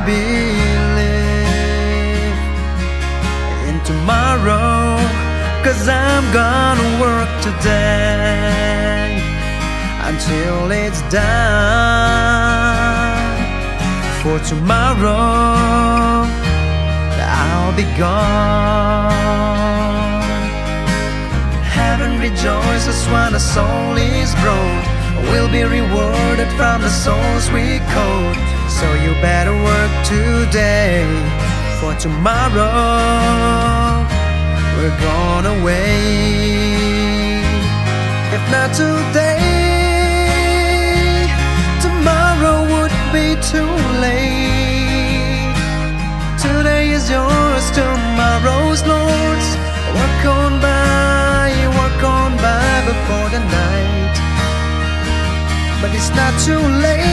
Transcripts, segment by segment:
believe in tomorrow, 'cause I'm gonna work today until it's done. For tomorrow I'll be gone. Heaven rejoices when a soul is brought, will be rewarded from the souls we caught. So you better work today, for tomorrow we're gonna wait. If not today, tomorrow would be too late. Today is yours, tomorrow's Lord's. Work on by before the night. But it's not too late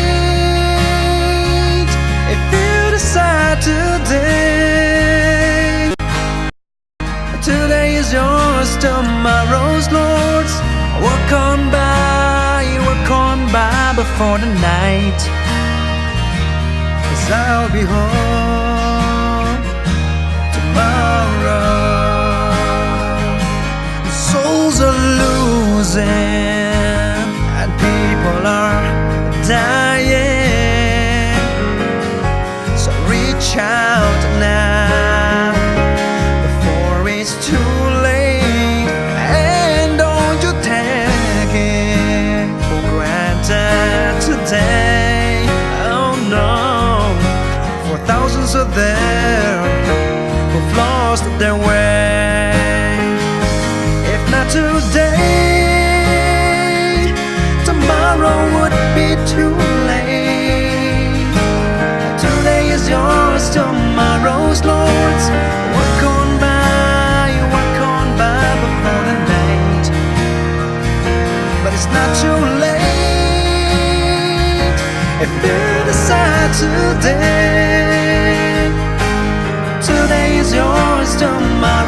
if you decide today. Today is yours, tomorrow's Lord's. Work on by before the night, 'cause I'll be home tomorrow. Souls are losing and people are dying, so reach out now before it's too late. And don't you take it for granted today. Oh no, for thousands of them who've lost their way. If not today, tomorrow would be too late. Today is yours, tomorrow's Lord's. Work on by before the night. But it's not too late if you decide today. Today is yours, tomorrow